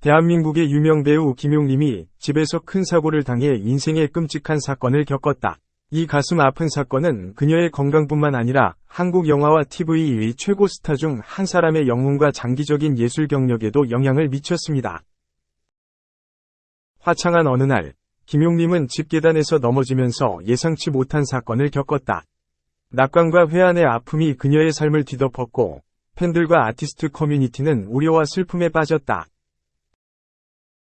대한민국의 유명 배우 김용림이 집에서 큰 사고를 당해 인생의 끔찍한 사건을 겪었다. 이 가슴 아픈 사건은 그녀의 건강뿐만 아니라 한국 영화와 TV의 최고 스타 중 한 사람의 영혼과 장기적인 예술 경력에도 영향을 미쳤습니다. 화창한 어느 날, 김용림은 집 계단에서 넘어지면서 예상치 못한 사건을 겪었다. 낙관과 회한의 아픔이 그녀의 삶을 뒤덮었고, 팬들과 아티스트 커뮤니티는 우려와 슬픔에 빠졌다.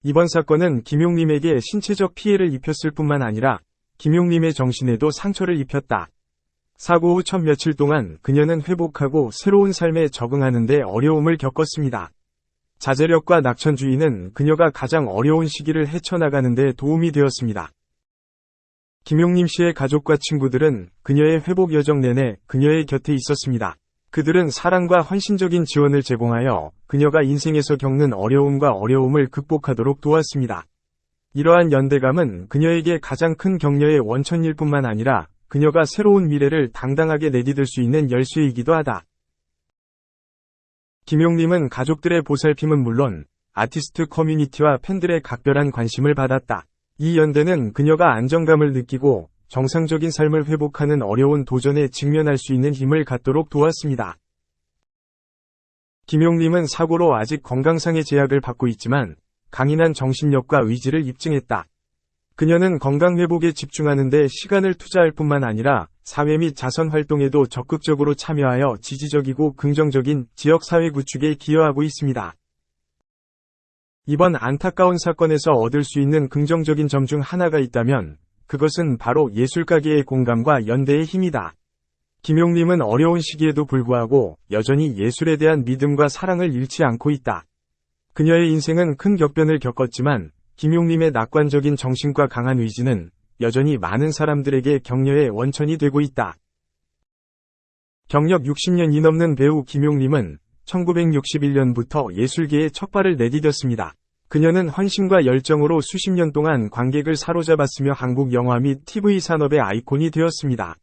이번 사건은 김용림에게 신체적 피해를 입혔을 뿐만 아니라 김용림의 정신에도 상처를 입혔다. 사고 후 첫 며칠 동안 그녀는 회복하고 새로운 삶에 적응하는 데 어려움을 겪었습니다. 자제력과 낙천주의는 그녀가 가장 어려운 시기를 헤쳐나가는 데 도움이 되었습니다. 김용림 씨의 가족과 친구들은 그녀의 회복 여정 내내 그녀의 곁에 있었습니다. 그들은 사랑과 헌신적인 지원을 제공하여 그녀가 인생에서 겪는 어려움을 극복하도록 도왔습니다. 이러한 연대감은 그녀에게 가장 큰 격려의 원천일 뿐만 아니라 그녀가 새로운 미래를 당당하게 내디딜 수 있는 열쇠이기도 하다. 김용림은 가족들의 보살핌은 물론 아티스트 커뮤니티와 팬들의 각별한 관심을 받았다. 이 연대는 그녀가 안정감을 느끼고 정상적인 삶을 회복하는 어려운 도전에 직면할 수 있는 힘을 갖도록 도왔습니다. 김용림은 사고로 아직 건강상의 제약을 받고 있지만 강인한 정신력과 의지를 입증했다. 그녀는 건강 회복에 집중하는 데 시간을 투자할 뿐만 아니라 사회 및 자선 활동에도 적극적으로 참여하여 지지적이고 긍정적인 지역사회 구축에 기여하고 있습니다. 이번 안타까운 사건에서 얻을 수 있는 긍정적인 점 중 하나가 있다면 그것은 바로 예술가계의 공감과 연대의 힘이다. 김용림은 어려운 시기에도 불구하고 여전히 예술에 대한 믿음과 사랑을 잃지 않고 있다. 그녀의 인생은 큰 격변을 겪었지만 김용림의 낙관적인 정신과 강한 의지는 여전히 많은 사람들에게 격려의 원천이 되고 있다. 경력 60년이 넘는 배우 김용림은 1961년부터 예술계에 첫 발을 내디뎠습니다. 그녀는 헌신과 열정으로 수십 년 동안 관객을 사로잡았으며 한국 영화 및 TV 산업의 아이콘이 되었습니다.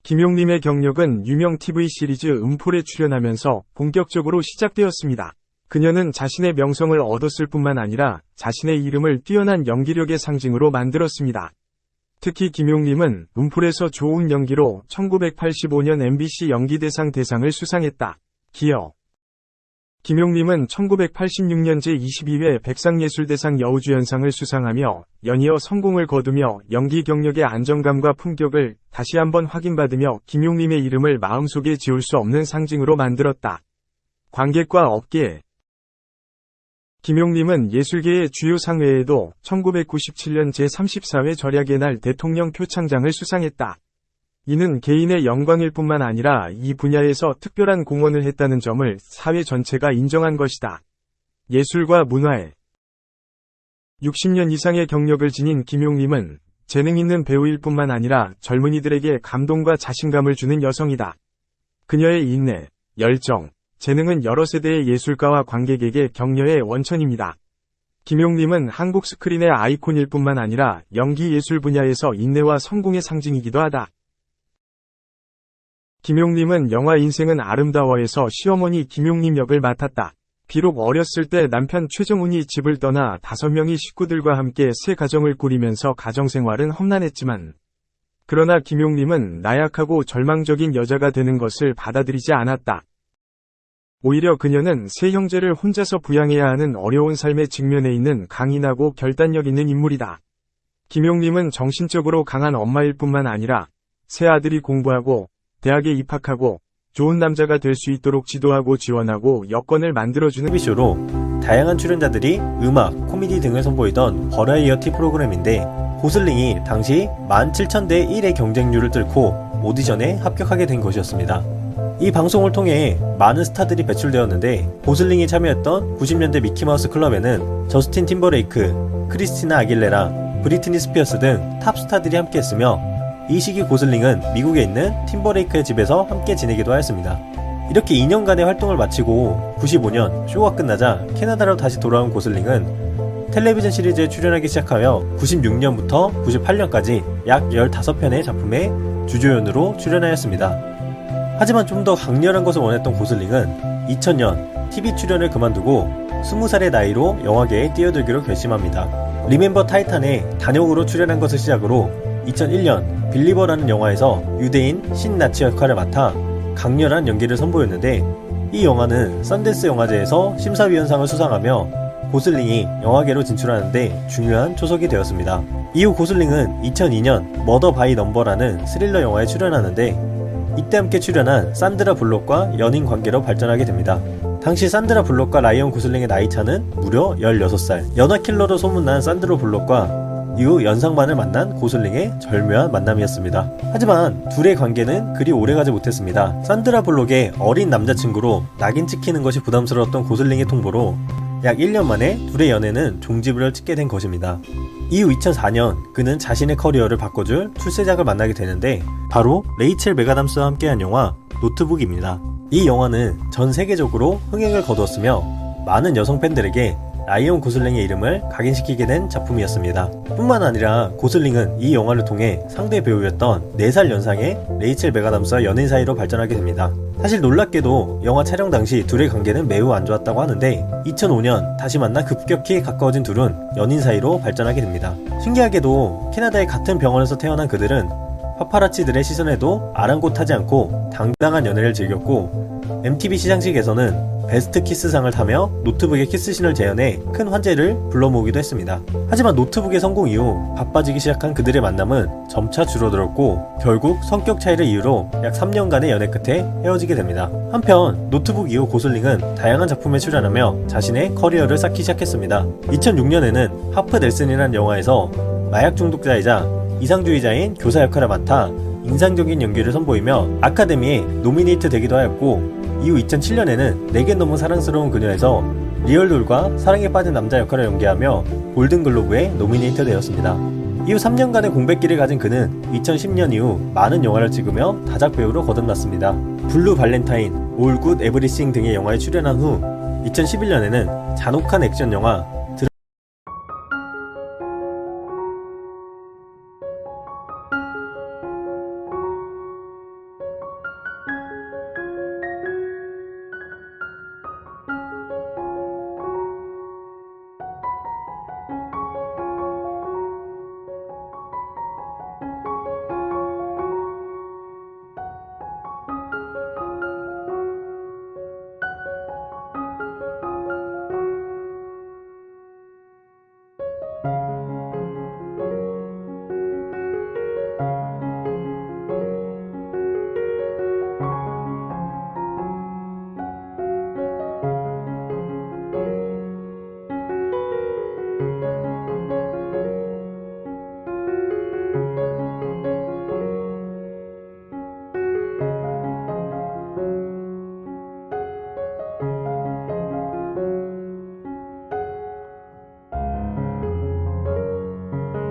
김용림의 경력은 유명 TV 시리즈 음풀에 출연하면서 본격적으로 시작되었습니다. 그녀는 자신의 명성을 얻었을 뿐만 아니라 자신의 이름을 뛰어난 연기력의 상징으로 만들었습니다. 특히 김용림은 음풀에서 좋은 연기로 1985년 MBC 연기대상 대상을 수상했다. 기여 김용림은 1986년 제22회 백상예술대상 여우주연상을 수상하며 연이어 성공을 거두며 연기 경력의 안정감과 품격을 다시 한번 확인받으며 김용림의 이름을 마음속에 지울 수 없는 상징으로 만들었다. 관객과 업계 김용림은 예술계의 주요 상 외에도 1997년 제34회 절약의 날 대통령 표창장을 수상했다. 이는 개인의 영광일 뿐만 아니라 이 분야에서 특별한 공헌을 했다는 점을 사회 전체가 인정한 것이다. 예술과 문화에 60년 이상의 경력을 지닌 김용림은 재능 있는 배우일 뿐만 아니라 젊은이들에게 감동과 자신감을 주는 여성이다. 그녀의 인내, 열정, 재능은 여러 세대의 예술가와 관객에게 격려의 원천입니다. 김용림은 한국 스크린의 아이콘일 뿐만 아니라 연기 예술 분야에서 인내와 성공의 상징이기도 하다. 김용림은 영화 인생은 아름다워에서 시어머니 김용림 역을 맡았다. 비록 어렸을 때 남편 최정훈이 집을 떠나 5명의 식구들과 함께 새 가정을 꾸리면서 가정생활은 험난했지만 그러나 김용림은 나약하고 절망적인 여자가 되는 것을 받아들이지 않았다. 오히려 그녀는 세 형제를 혼자서 부양해야 하는 어려운 삶에 직면해 있는 강인하고 결단력 있는 인물이다. 김용림은 정신적으로 강한 엄마일 뿐만 아니라 세 아들이 공부하고 대학에 입학하고 좋은 남자가 될 수 있도록 지도하고 지원하고 여건을 만들어주는 TV쇼로 다양한 출연자들이 음악, 코미디 등을 선보이던 버라이어티 프로그램인데 고슬링이 당시 17,000대 1의 경쟁률을 뚫고 오디션에 합격하게 된 것이었습니다. 이 방송을 통해 많은 스타들이 배출되었는데 고슬링이 참여했던 90년대 미키마우스 클럽에는 저스틴 팀버레이크, 크리스티나 아길레라, 브리트니 스피어스 등 탑스타들이 함께했으며 이 시기 고슬링은 미국에 있는 팀버레이크의 집에서 함께 지내기도 하였습니다. 이렇게 2년간의 활동을 마치고 95년 쇼가 끝나자 캐나다로 다시 돌아온 고슬링은 텔레비전 시리즈에 출연하기 시작하여 96년부터 98년까지 약 15편의 작품에 주조연으로 출연하였습니다. 하지만 좀 더 강렬한 것을 원했던 고슬링은 2000년 TV 출연을 그만두고 20살의 나이로 영화계에 뛰어들기로 결심합니다. 리멤버 타이탄에 단역으로 출연한 것을 시작으로 2001년 빌리버라는 영화에서 유대인 신나치 역할을 맡아 강렬한 연기를 선보였는데, 이 영화는 썬댄스 영화제에서 심사위원상을 수상하며 고슬링이 영화계로 진출하는데 중요한 초석이 되었습니다. 이후 고슬링은 2002년 머더 바이 넘버라는 스릴러 영화에 출연하는데, 이때 함께 출연한 산드라 블록과 연인 관계로 발전하게 됩니다. 당시 산드라 블록과 라이언 고슬링의 나이차는 무려 16살. 연하킬러로 소문난 산드라 블록과 이후 연상반을 만난 고슬링의 절묘한 만남이었습니다. 하지만 둘의 관계는 그리 오래가지 못했습니다. 산드라 블록의 어린 남자친구로 낙인 찍히는 것이 부담스러웠던 고슬링의 통보로 약 1년 만에 둘의 연애는 종지부를 찍게 된 것입니다. 이후 2004년 그는 자신의 커리어를 바꿔줄 출세작을 만나게 되는데, 바로 레이첼 맥아담스와 함께한 영화 노트북입니다. 이 영화는 전 세계적으로 흥행을 거두었으며 많은 여성 팬들에게 라이언 고슬링의 이름을 각인시키게 된 작품이었습니다. 뿐만 아니라 고슬링은 이 영화를 통해 상대 배우였던 4살 연상의 레이첼 맥아담스와 연인 사이로 발전하게 됩니다. 사실 놀랍게도 영화 촬영 당시 둘의 관계는 매우 안 좋았다고 하는데, 2005년 다시 만나 급격히 가까워진 둘은 연인 사이로 발전하게 됩니다. 신기하게도 캐나다의 같은 병원에서 태어난 그들은 파파라치들의 시선에도 아랑곳하지 않고 당당한 연애를 즐겼고, MTV 시상식에서는 베스트 키스상을 타며 노트북의 키스신을 재현해 큰 화제를 불러 모으기도 했습니다. 하지만 노트북의 성공 이후 바빠지기 시작한 그들의 만남은 점차 줄어들었고, 결국 성격 차이를 이유로 약 3년간의 연애 끝에 헤어지게 됩니다. 한편 노트북 이후 고슬링은 다양한 작품에 출연하며 자신의 커리어를 쌓기 시작했습니다. 2006년에는 하프 넬슨이라는 영화에서 마약 중독자이자 이상주의자인 교사 역할을 맡아 인상적인 연기를 선보이며 아카데미에 노미네이트 되기도 하였고, 이후 2007년에는 내겐 너무 사랑스러운 그녀에서 리얼돌과 사랑에 빠진 남자 역할을 연기하며 골든글로브에 노미네이트 되었습니다. 이후 3년간의 공백기를 가진 그는 2010년 이후 많은 영화를 찍으며 다작 배우로 거듭났습니다. 블루 발렌타인, 올 굿 에브리싱 등의 영화에 출연한 후 2011년에는 잔혹한 액션 영화